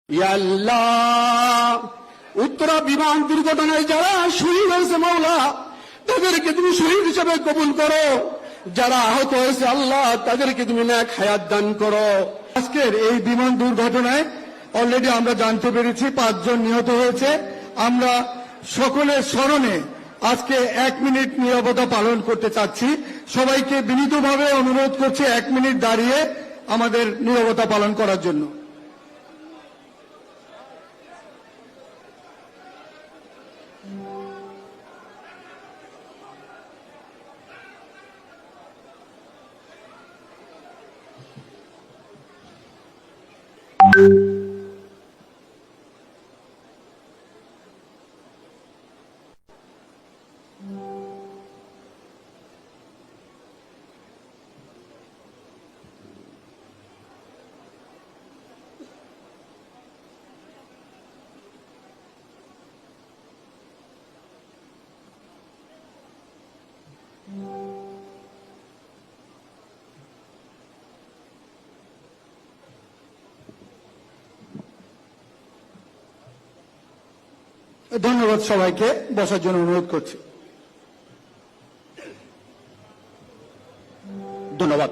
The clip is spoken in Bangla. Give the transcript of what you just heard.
ইয়া আল্লাহ, উত্তরা বিমান দুর্ঘটনায় যারা শহীদ হয়েছে মাওলা, তাদেরকে তুমি শহীদ হিসেবে কবুল করো। যারা আহত হয়েছে আল্লাহ, তাদেরকে তুমি নেক হায়াত দান করো। আজকের এই বিমান দুর্ঘটনায় অলরেডি আমরা জানতে পেরেছি 5 জন নিহত হয়েছে। আমরা সকলের স্মরণে আজকে 1 মিনিট নীরবতা পালন করতে চাচ্ছি। সবাইকে বিনীতভাবে অনুরোধ করছি 1 মিনিট দাঁড়িয়ে আমাদের নীরবতা পালন করার জন্য। ধন্যবাদ, সবাইকে বসার জন্য অনুরোধ করছি। ধন্যবাদ।